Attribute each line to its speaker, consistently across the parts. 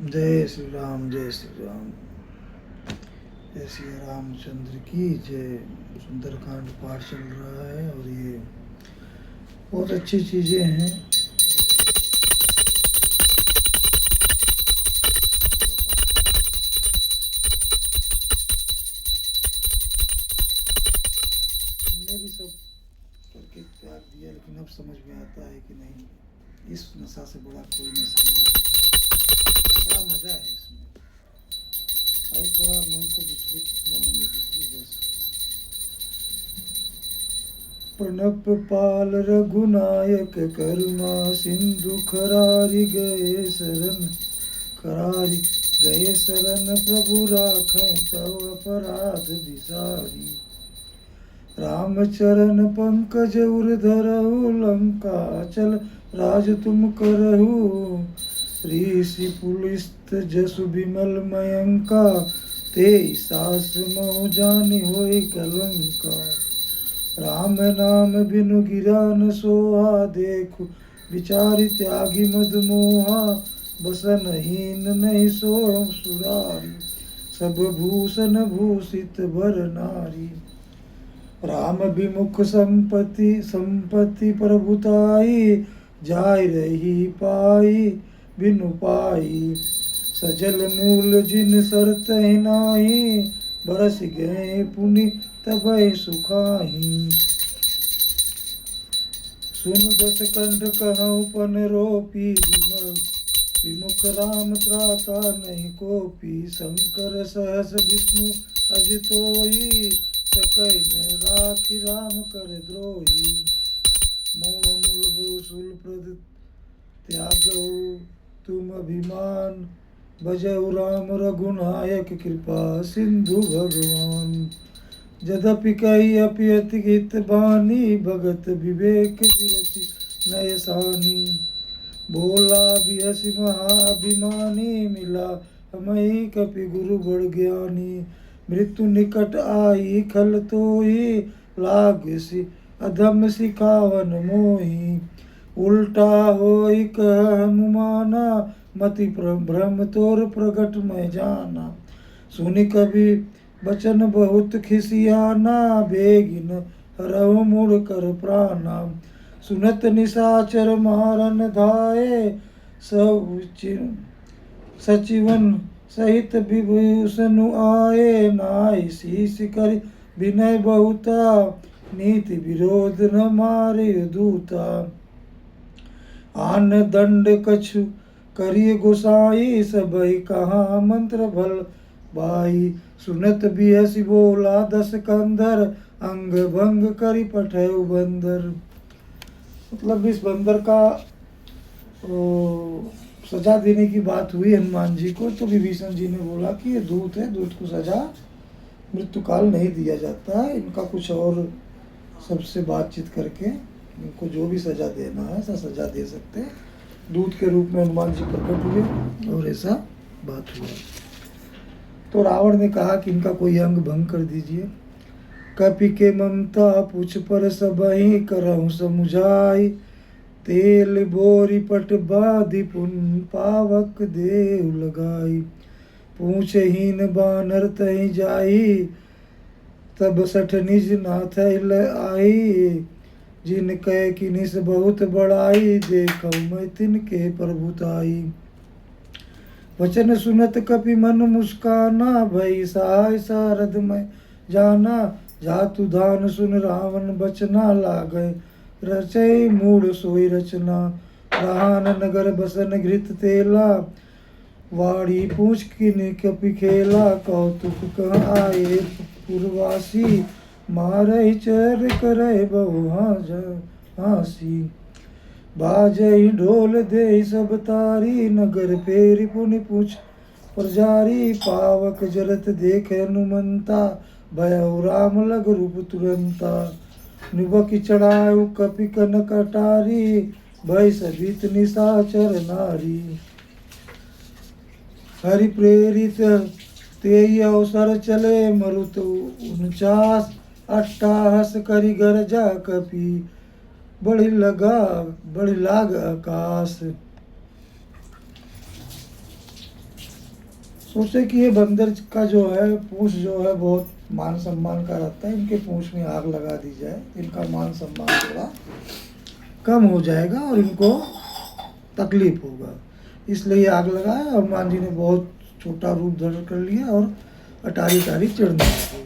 Speaker 1: जय श्री राम, जय श्री राम, जय श्री रामचंद्र की जय। सुंदरकांड पाठ चल रहा है और ये बहुत अच्छी चीज़ें हैं। हमने भी सब करके त्याग दिया, लेकिन अब समझ में आता है कि नहीं, इस नशा से बड़ा कोई नशा नहीं। बड़ा मज़ा है इसमें, और थोड़ा मन को विचलित न होने दीजिए बस। प्रणप पाल रघुनायक करुणा सिंधु खरारी गए शरण, खरारी गए शरण प्रभु राखें तव अपराध विसारी। रामचरण पंकज उर धरहु लंका अचल राज तुम करहु। ऋषि पुलिस्त जसु विमल मयंका ते सास मऊ जानि होई कलंका। राम नाम बिनु गिरा न सोहा देखु विचारि त्यागी मद मोहा। बसनहीन नहीं सो सुरारी सब भूषण भूषित भर नारी। राम विमुख संपत्ति प्रभुताई जाय रही पाई बिनु पाई। सजल मूल जिन सरत नाही बरस गए पुनि तबै सुखाही। सुन दस कंठ कहूँ पन रोपी विमुख राम त्राता नहीं कोपी। शंकर सहस विष्णु अजितोई सकै न राखी राम कर द्रोही। मोह मूल भूसुल प्रद त्यागौ तुम अभिमान। भजऊ राम रघुनायक कृपा सिंधु भगवान। यद्यपि कही अपि अति हित बानी भगत विवेक विरति नय सानी। बोला बिहसि महाअभिमानी मिला हमहि कपि गुरु बड़ ज्ञानी। मृत्यु निकट आई खल तोहि लागसि अधम सिखावन मोहि। उल्टा होई कह हनुमाना मति भ्रम तोर प्रगट मैं जाना। सुनि कवि बचन बहुत खिसियाना बेगिन हरहु मुड़ कर प्राणा। सुनत निशाचर मारन धाये सचिवन सहित विभूषण आए। नाय शीश कर विनय बहुता नीति विरोध न मारे दूता। आन दंड कछु करिय गोसाई सबहि कहा मंत्र भल बाई। सुनत बिहसि बोला दस कंधर अंग भंग करि पठयु बंदर। मतलब इस बंदर का सजा देने की बात हुई हनुमान जी को, तो विभीषण जी ने बोला कि ये दूत है, दूत को सजा मृत्यु काल नहीं दिया जाता है। इनका कुछ और सबसे बातचीत करके इनको जो भी सजा देना है ऐसा सजा दे सकते हैं। दूत के रूप में हनुमान जी प्रकट हुए और ऐसा बात हुआ। तो रावण ने कहा कि इनका कोई अंग भंग कर दीजिए। कपि के ममता पूछ पर सबहि करहु समुझाई। तेल बोरी पट बाधि पुन पावक देहु लगाई। पूछहीन बानर तहि जाई तब सठ निज नाथ आई। जिन कह कि निस बहुत बड़ाई देखौ मैं तिनके प्रभुताई। वचन सुनत कपि मन मुस्काना भई सहाय सारद में जाना। जातु धान सुन रावण बचना लागय रचय मूढ़ सोई रचना। रहान नगर बसन घृत तेला वाड़ी पूछ किन कपि खेला। कौतुक कह आए पुरवासी मारहि चर करय बहु हासी। बाजहि ढोल देहि सब तारी नगर फेरि पुनि पूछ प्रजारी। पावक जरत देख हनुमंता भयउ राम लग रूप तुरंता। निबकि चढ़ायु कपि कन कटारी भय सबित निशाचर नारी। हरि प्रेरित तेई अवसर चले मरुत 49 अट्टाहस करि गरजा कपि बड़ी लाग आकाश। सोचे कि ये बंदर का जो है पूंछ जो है बहुत मान सम्मान का रहता है, इनके पूंछ में आग लगा दी जाए, इनका मान सम्मान थोड़ा कम हो जाएगा और इनको तकलीफ होगा, इसलिए आग लगाया। हनुमान जी ने बहुत छोटा रूप धारण कर लिया और अटारी अटारी चढ़ने लगे।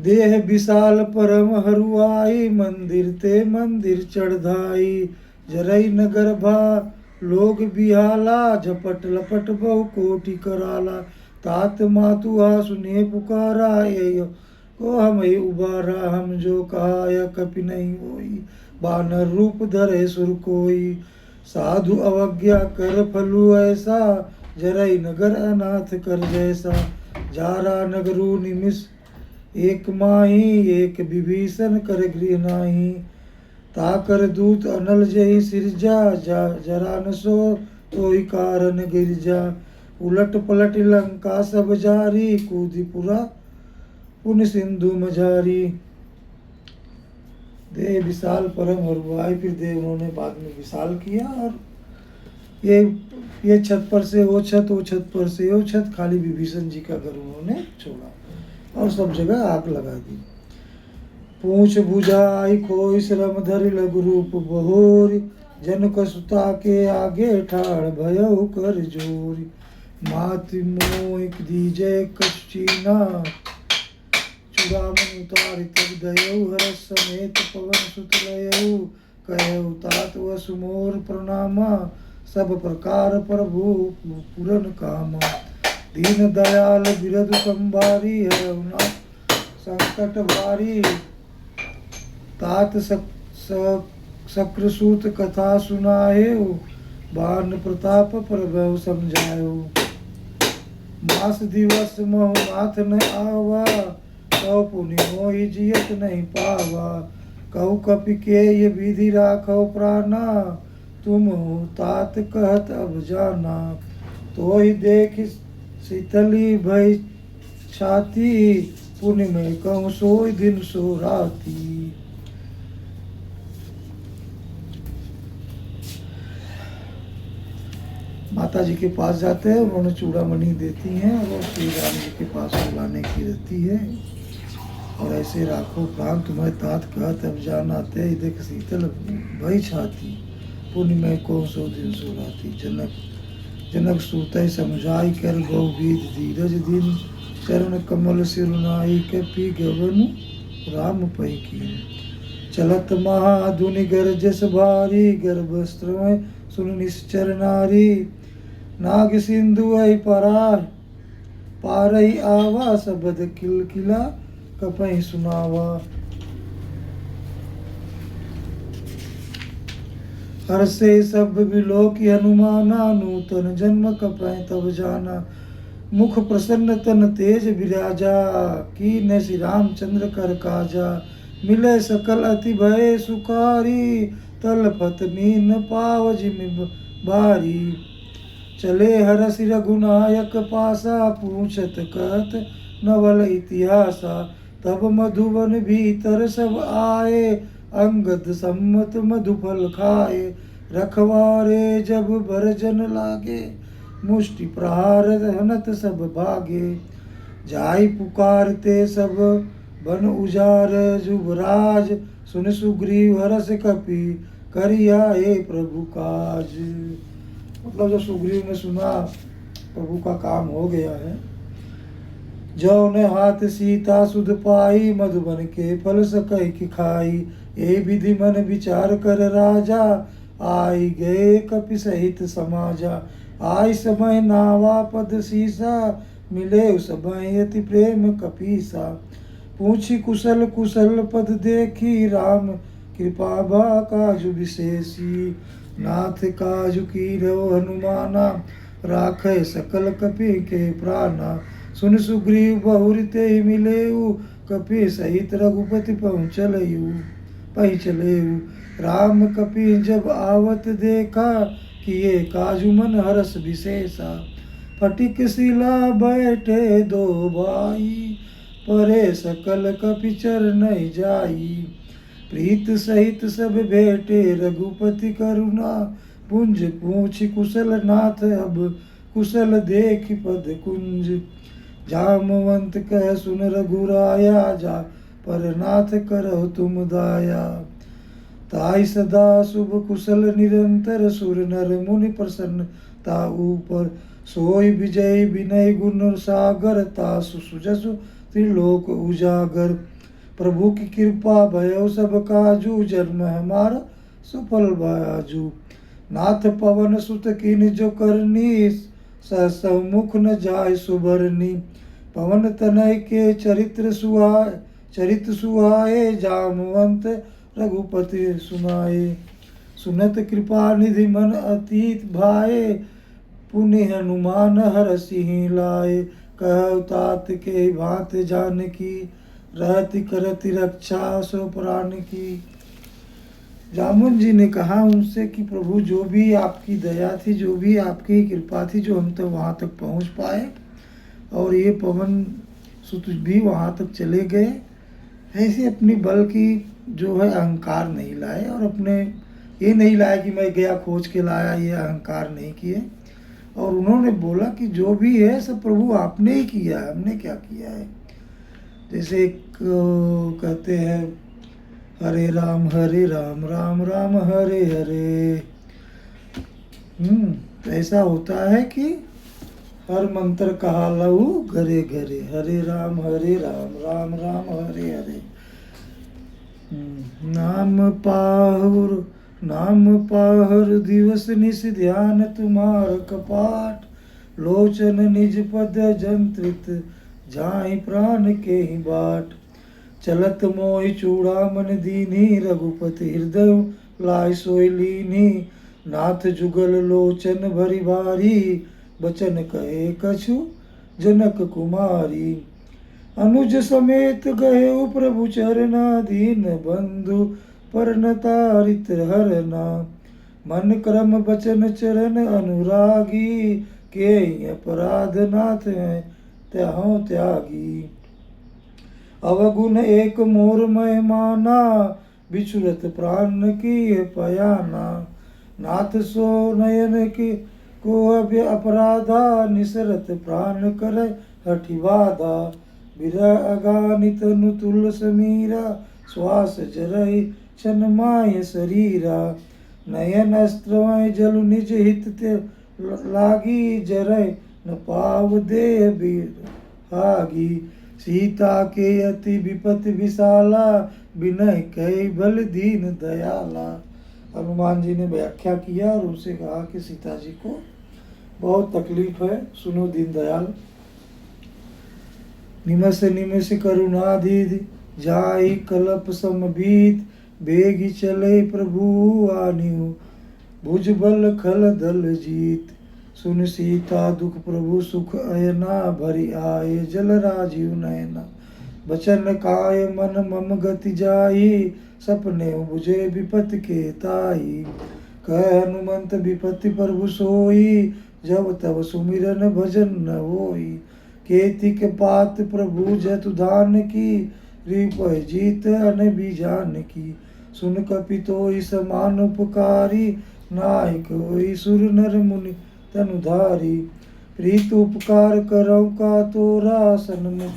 Speaker 1: देह विशाल परम हरुआई, मंदिर ते मंदिर चढ़धाई। जरई नगर भा लोग बिहाला, झपट लपट बहु कोटि कराला। तात मातुआ सुने पुकारा, ये को हम उबारा। हम जो कहा या कपि नहीं होई, बानर रूप धरे सुर कोई। साधु अवज्ञा कर फलु ऐसा, जरई नगर अनाथ कर जैसा। जारा नगरु निमिष एक माही, एक विभीषण कर गृह नाही। ताकर दूत अनल जय सिरजा, जरा न सो तोहि कारण गिरजा। उलट पलट लंका सब जारी, कूदिपुरा पुन सिंधु मझारी। देह विशाल परम हरुआई, फिर देह उन्होंने बाद में विशाल किया और ये छत पर से वो छत पर से वो छत, खाली विभीषण जी का घर उन्होंने छोड़ा और सब जगह आग लगा दी। पूछ बुझाई खोई श्रम धरि लघु रूप बहोरी। जनक सुता के आगे ठाड़ भयउ कर जोरी। माति मोह दीजय कछीना, चूड़ामणि उतारि तब दयउ। हरस समेत पवन सुत लयउ, कहउ तात वसु मोर प्रणामा। सब प्रकार प्रभु पूरन कामा। दीन दयाल बिरधु संभारी, है संकट भारी। तात शक्रसूत कथा सुनाएउ, बान प्रताप प्रभव समझाएउ। मास दिवस महु नाथ न आवा, कौ पुनि मोहि जियत नहीं पावा। कहु कपि के ये विधि राखो प्राणा, तुम हो तात कहत अब जाना। तो ही देख शीतली भय छाती, पुनि में कहूँ सोई दिन सो राती। माता जी के पास जाते हैं, उन्होंने चूड़ामणि देती हैं और वो श्री राम जी के पास बुलाने की रहती है। और ऐसे राखो प्राण तुम्हें तात कहत अब जाना। ते देख शीतल भई छाती, पुण्य में को सो दिन सो राती। जनक सूतय समझाई, कर गौ बीत धीरज दिन। चरण कमल सिरुनाई, कपि गवनु राम पै कीन। चलत महाधुनि गरजस भारी, गर्भस्त्र सुन निश्चर नारी। नाग सिंधु ऐ पारई आवा, सबद किलकिला कपहि सुनावा। हर से सब विलोकी हनुमाना, नूतन जन्म कपहि तब जाना। मुख प्रसन्न तन तेज विराजा, कीन्ह श्री रामचंद्र कर काजा। मिले सकल अति भय सुखारी, तलपत मीन पाव जिमि बारी। चले हरष रघुनायक पासा, पूछत कहत नवल इतिहासा। तब मधुवन भीतर सब आए, अंगद सम्मत मधुफल खाए। रखवारे जब भरजन लागे, मुष्टि प्रहार हनत सब भागे। जाई पुकारते सब बन उजार, जुबराज सुन सुग्रीव हरष कपि। करिया हे प्रभु काज। मतलब जब सुग्रीव ने सुना प्रभु का काम हो गया है। जो ने हाथ सीता सुध पाई, मधुबन के फल सकहि कि खाई। ये विधि मन विचार कर राजा, आई गए कपि सहित समाजा। आई समय नावा पद सीसा, मिले उस समय अति प्रेम कपीसा। पूछी कुशल कुशल पद देखी, राम कृपा बा काजु विशेषी। नाथ काजु कीरौ हनुमाना, राखै सकल कपि के प्राणा। सुन सुग्रीव बहुरि तेहि मिलेउ, कपि सहित रघुपति पहुँचलेउ। राम कपि जब आवत देखा, किए काजु मन हरष विशेषा। फटिक शिला बैठे दो भाई, परे सकल कपि चरणहि जाई। प्रीत सहित सब भेटे रघुपति करुणा, पुंज पूछ कुशल नाथ अब कुशल देख पद कुंज। जामवंत कह सुन रघुराया, जा पर नाथ करहु तुम दाया। ताई सदा शुभ कुशल निरंतर, सुर नर मुनि प्रसन्न ता ऊपर। सोई विजय विनय गुण सागर, तासु सुजसु त्रिलोक उजागर। प्रभु की कृपा भयो सब काजू, जन्म हमारा सफल बाजू। नाथ पवन सुत कीन जो करनी, सहस मुख न जाय सुबरनी। पवन तनय के चरित सुहाए, जामवंत रघुपति सुनाए। सुनत कृपा निधि मन अतीत भाए, पुनि हनुमान हरषि लाए। कहु तात के भांत जानकी, रहति करति रक्षा सो प्राण की। जामुन जी ने कहा उनसे कि प्रभु जो भी आपकी दया थी, जो भी आपकी कृपा थी, जो हम तक वहाँ तक पहुँच पाए, और ये पवन सुत भी वहाँ तक चले गए। ऐसे अपनी बल की जो है अहंकार नहीं लाए, और अपने ये नहीं लाए कि मैं गया खोज के लाया, ये अहंकार नहीं किए। और उन्होंने बोला कि जो भी है सब प्रभु आपने ही किया है, हमने क्या किया है। जैसे एक कहते हैं हरे राम राम राम हरे हरे। तो ऐसा होता है कि हर मंत्र कहा लहू घरे घरे, हरे राम राम राम हरे हरे। नाम पाहुर दिवस निस ध्यान तुम्हार कपाट। लोचन निज पद जंत्रित, जाहि प्राण के ही बाट। चलत मोहि चूड़ामन दीनी, रघुपति हृदय लाय सोई लीनी। नाथ जुगल लोचन भरी भारी, बचन कहे कछु जनक कुमारी। अनुज समेत गए प्रभु चरनाधीन, बंधु परन तारित हरना। मन क्रम बचन चरण अनुरागी, के अपराध नाथ हैं त्याहों त्यागी। अवगुण एक मोर मैं माना, बिछुरत प्राण की पयाना। नाथ सो नयन की को अपराधा, निसरत प्राण कर हठि बाधा। विरह अगानित नुतुल समीरा, श्वास जरहि क्षण माय शरीरा। नयन अस्त्रमय जलु निज हित ते लागी, जरय न पाव देह बिरहागी। सीता के अति विपत्ति विशाला, बिनय कहि बल दीन दयाला। हनुमान जी ने व्याख्या किया और उनसे कहा कि सीता जी को बहुत तकलीफ है, सुनो दीन दयाल। निमस निमस करुणा दीद, जाहि कलप समबीत। बेगी चले प्रभु आनियो, भुज बल खल दल जीत। सुन सीता दुख प्रभु सुख अयना, भरी आए जल राजीव नयना। बचन काय मन मम गति जाई, सपने बुझे विपत के ताई। कह हनुमंत विपत्ति प्रभु सोई, जब तब सुमिरन भजन न होई। केति के पात प्रभु जतु धान की, रिप जीत अन बीजान की। सुन कपितोई समान उपकारी, नायक होई सुर नर मुनि तनुधारी। प्रीत उपकार करौ का तोरा, सन्मुख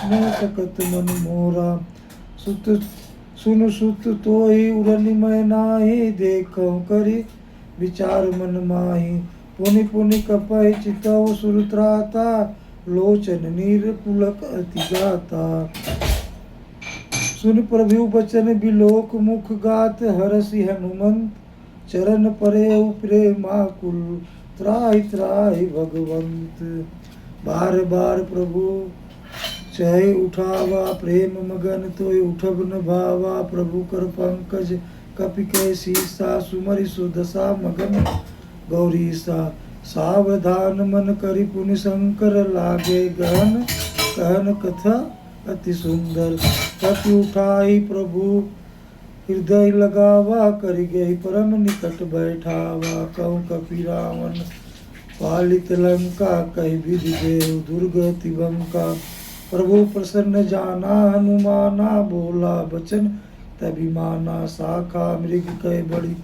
Speaker 1: न सकत मन मोरा। सुन सुत तोहि उड़नि मैं नाही, देखौ करि विचार मन माही। पुनि पुनि कपहि चितौ सुर त्राता, लोचन नीर पुलक अति गाता। सुन प्रभु बचन बिलोक मुख गात, हरषि हनुमंत चरण परे प्रेमाकुल। त्राहि त्राहि भगवंत। बार बार प्रभु चहे उठावा, प्रेम मगन तोय उठब न भावा। प्रभु कर पंकज कपि कै सीसा, सुमरि सुदशा मगन गौरीसा। सावधान मन करि पुनि शंकर, लागे गहन कहन कथा अति सुंदर। कपि उठाई प्रभु हृदय लगावा, करि गई परम निकट बैठावा। कहूँ कपि रावण पालित लंका, कहि विधि देव दुर्गति बंका। प्रभु प्रसन्न जाना हनुमाना, बोला बचन तभी माना। शाखा मृग कह बड़ी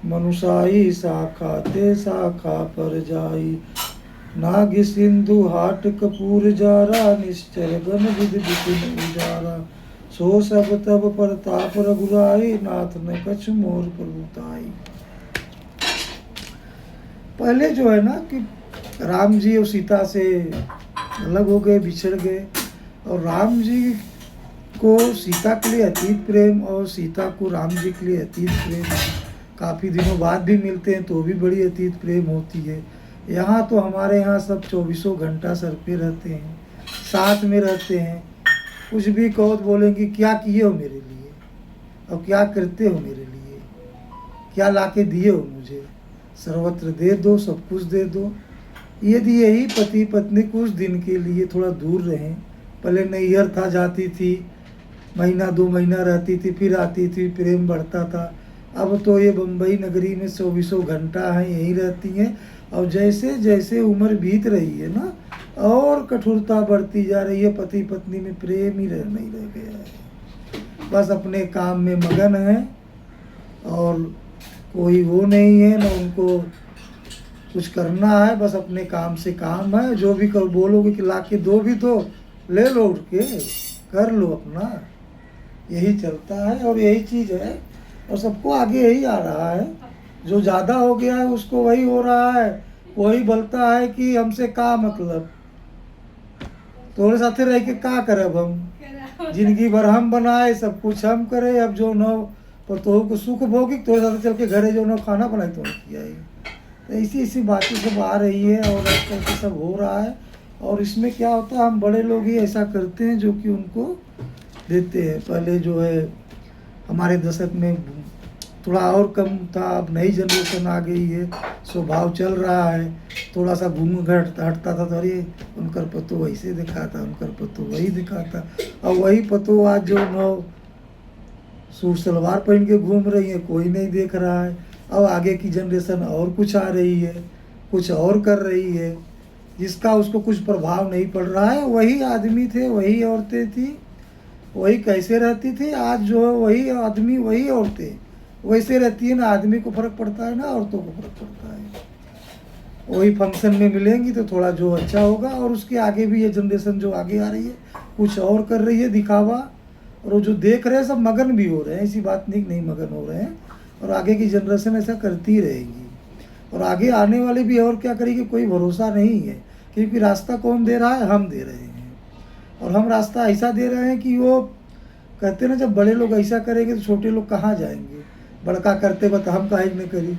Speaker 1: मनुषाई, शाखा ते शाखा पर जाई। नाग सिंधु हाट कपूर जारा, निश्चर गण विद विपिन उजारा। सो सब तब प्रताप रघुराई, नाथ न कछु मोर प्रभुताई। पहले जो है ना कि राम जी और सीता से अलग हो गए, बिछड़ गए, और राम जी को सीता के लिए अतीत प्रेम और सीता को राम जी के लिए अतीत प्रेम। काफ़ी दिनों बाद भी मिलते हैं तो भी बड़ी अतीत प्रेम होती है। यहाँ तो हमारे यहाँ सब 24 घंटा सर पे रहते हैं, साथ में रहते हैं। कुछ भी कहो तो बोलेंगे क्या किए हो मेरे लिए, और क्या करते हो मेरे लिए, क्या लाके दिए हो मुझे, सर्वत्र दे दो, सब कुछ दे दो। यदि यही पति पत्नी कुछ दिन के लिए थोड़ा दूर रहें, पहले नैहर था, जाती थी, महीना 2 महीना रहती थी, फिर आती थी, प्रेम बढ़ता था। अब तो ये बम्बई नगरी में 24 घंटा है, यहीं रहती हैं। और जैसे जैसे उम्र बीत रही है ना, और कठोरता बढ़ती जा रही है, पति पत्नी में प्रेम ही नहीं रह गया है। बस अपने काम में मगन है, और कोई वो नहीं है ना उनको कुछ करना है, बस अपने काम से काम है। जो भी कर बोलोगे कि ला के दो भी तो ले लो, उठ के कर लो अपना, यही चलता है और यही चीज़ है। और सबको आगे यही आ रहा है, जो ज़्यादा हो गया है उसको वही हो रहा है। वही बोलता है कि हमसे का मतलब, तोरे साथे रह के का करब हम, जिंदगी भर हम बनाए, सब कुछ हम करे। अब जो न पतोह को सुख भोगी, तोरे साथे चल के घरे जो न खाना बनाए तो किया ही। तो ऐसी ऐसी बातें सब आ रही है और आजकल के सब हो रहा है। और इसमें क्या होता है, हम बड़े लोग ही ऐसा करते हैं जो कि उनको देते हैं। पहले जो है हमारे दशक में थोड़ा और कम था, अब नई जनरेशन आ गई है, स्वभाव चल रहा है, थोड़ा सा घूम हटता था तो अरे उनकर पतो वैसे दिखाता, उनकर पतो वही दिखाता। और वही पतो आज जो नौ सूट सलवार पहन के घूम रही है, कोई नहीं देख रहा है। अब आगे की जनरेशन और कुछ आ रही है, कुछ और कर रही है, जिसका उसको कुछ प्रभाव नहीं पड़ रहा है। वही आदमी थे, वही औरतें थी, वही कैसे रहती थी। आज जो है वही आदमी वही औरतें वैसे रहती है ना, आदमी को फर्क पड़ता है ना औरतों को फर्क पड़ता है। वही फंक्शन में मिलेंगी तो थोड़ा जो अच्छा होगा। और उसके आगे भी ये जनरेशन जो आगे आ रही है कुछ और कर रही है, दिखावा। और वो जो देख रहे हैं सब मगन भी हो रहे हैं, ऐसी बात नहीं मगन हो रहे हैं। और आगे की जनरेशन ऐसा करती रहेगी, और आगे आने वाले भी और क्या करेगी कोई भरोसा नहीं है। क्योंकि रास्ता कौन दे रहा है, हम दे रहे हैं। और हम रास्ता ऐसा दे रहे हैं कि वो कहते हैं ना, जब बड़े लोग ऐसा करेंगे तो छोटे लोग कहाँ जाएंगे। बड़का करते बता हम काहे न करी,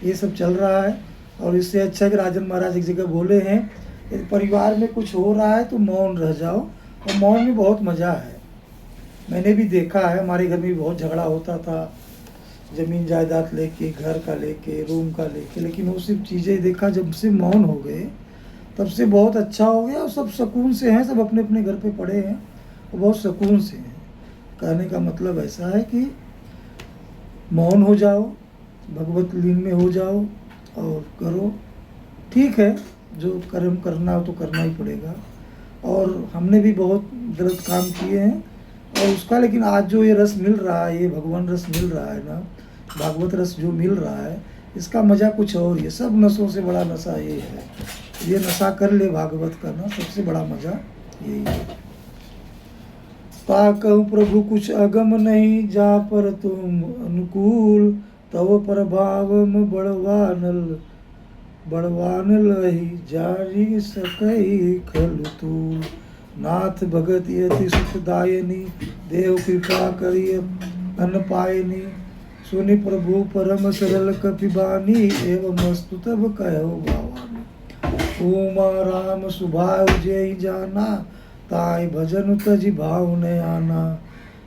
Speaker 1: ये सब चल रहा है। और इससे अच्छा कि राजन महाराज एक जगह बोले हैं, यदि परिवार में कुछ हो रहा है तो मौन रह जाओ, और मौन में बहुत मज़ा है। मैंने भी देखा है, हमारे घर में भी बहुत झगड़ा होता था, ज़मीन जायदाद लेके, घर का लेके, रूम का लेके। लेकिन वो सिर्फ चीज़ें देखा, जब से मौन हो गए तब से बहुत अच्छा हो गया। और सब सुकून से हैं, सब अपने अपने घर पे पड़े हैं और बहुत सुकून से हैं। कहने का मतलब ऐसा है कि मौन हो जाओ, भगवत लीन में हो जाओ और करो। ठीक है, जो कर्म करना हो तो करना ही पड़ेगा। और हमने भी बहुत गलत काम किए हैं और उसका, लेकिन आज जो ये रस मिल रहा है, ये भगवान रस मिल रहा है ना, भागवत रस जो मिल रहा है, इसका मज़ा कुछ और ही है। सब नशों से बड़ा नशा ये है। ये नशा कर ले भागवत का ना, सबसे बड़ा मज़ा यही है। ताकहु प्रभु कुछ अगम नहीं, जा पर तुम अनुकूल, तव प्रभावम बड़वानल ही जारी सकई खल तूल। नाथ भगत यति सुखदायनी, देव कृपा करिय अन पायनी। सुनि प्रभु परम सरल कपिबानी, एवं मस्तु तब कहो भवानी। उमा राम सुभाव जय जाना, ताई भजन तज भाव न आना।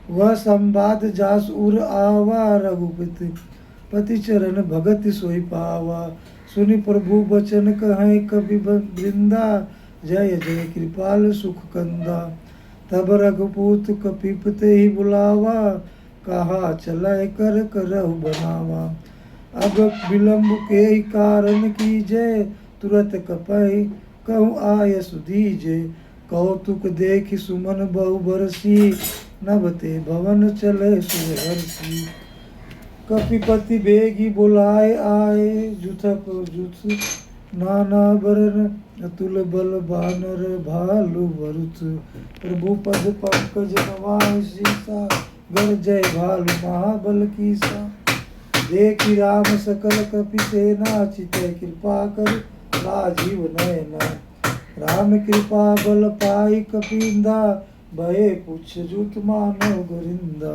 Speaker 1: वह संवाद जास उर आवा, रघुपति पति चरण भगत सोई पावा। सुनि प्रभु बचन कहें कवि वृंदा, जय जय कृपाल सुख कंदा। तब रघुपूत कपिपते ही बुलावा, कहा चलय कर करहु बनावा। अब विलम्ब के कारण कीजय, तुरत कपहि कहूँ आय सुधीजे। कौतुक देख सुमन बहु बरसी, नभते भवन चले सुहर्षि। कपिपति बेगी बुलाए आए, जुथप जुथ नाना बरन अतुल बल बानर भालु वरुत, प्रभु पद पंकज नवाय सीसा, गर जय भालु महाबल कीसा। देखी राम सकल कपि सेना, चितय कृपा कर राजीव नयना। राम कृपा बल पाई कपिंदा, भये पुछ जुत मानव गरिंदा।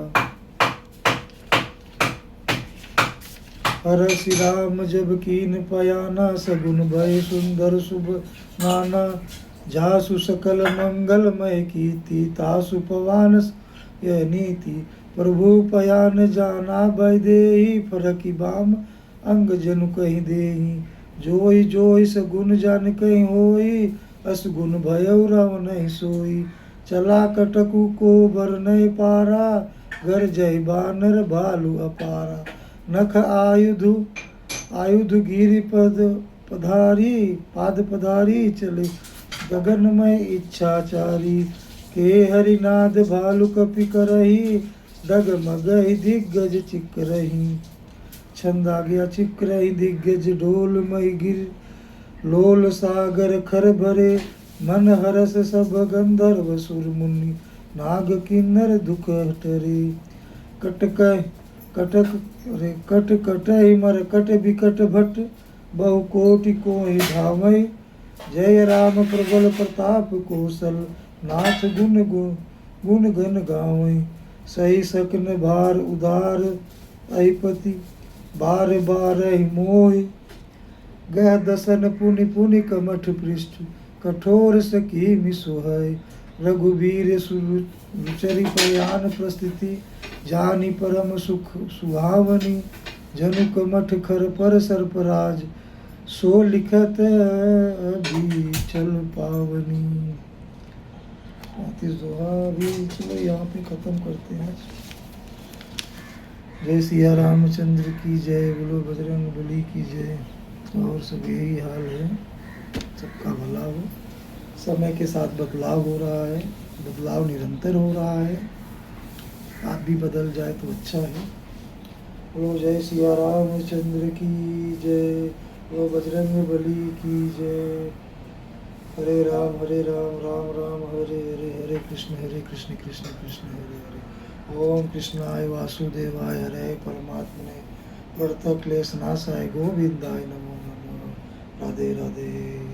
Speaker 1: हरषि राम जब कीन पयाना, सगुन भय सुंदर शुभ नाना। जासु सकल मंगलमय कीर्ति, तासु पवन यह नीति। प्रभु पयान जाना भय देहि, फरकि बाम अंग जनु कहि देहि। जोई जोई सगुन जान कहि होई, असगुन भयउ रव नहीं सोई। चला कटकु को बर नहीं पारा, गर जय बानर भालु अपारा। नख आयुध गिरि पधारी, पाद पधारी चले गगनमय इच्छाचारी। के हरिनाद भालु कपि करही, डगमगहि दिग्गज चिकरही। छंद आ गया चिकरही दिग्गज ढोलमय गिर, लोल सागर खर भरे। मन हरस सब गंधर्व सुर मुनि, नाग किन्नर दुख हटरे। कट कटहि मरकट बिकट भट, बहु कोटि कोहि धावै। जय राम प्रबल प्रताप कौशल, नाथ गुण गण गावै। सही सकन भार उदार अहिपति, बार बारहि मोहि। गह दसन पुनि पुनि कमठ पृष्ठ, कठोर सकीमि सोहै। रघुवीर सुचरि प्रयाण प्रस्थिति, जानी परम सुख सुहावनी। जनु कमठ खर पर सर्पराज, सो लिखत अभी चल पावनी। 35 दोहा अभी चलो यहाँ पे खत्म करते हैं। जय सिया रामचंद्र की जय, बोलो बजरंग बली की जय। और सब यही हाल है, सबका भला हो। समय के साथ बदलाव हो रहा है, बदलाव निरंतर हो रहा है। आप भी बदल जाए तो अच्छा है। बोलो जय सिया रामचंद्र की जय, बोलो बजरंग बली की जय। हरे राम राम राम हरे हरे, हरे कृष्ण कृष्ण कृष्ण हरे हरे। ओम कृष्णाय वासुदेवाय हरे परमात्मने प्रणतक्लेशनाशाय गोविंदाय नमो नमः। राधे राधे।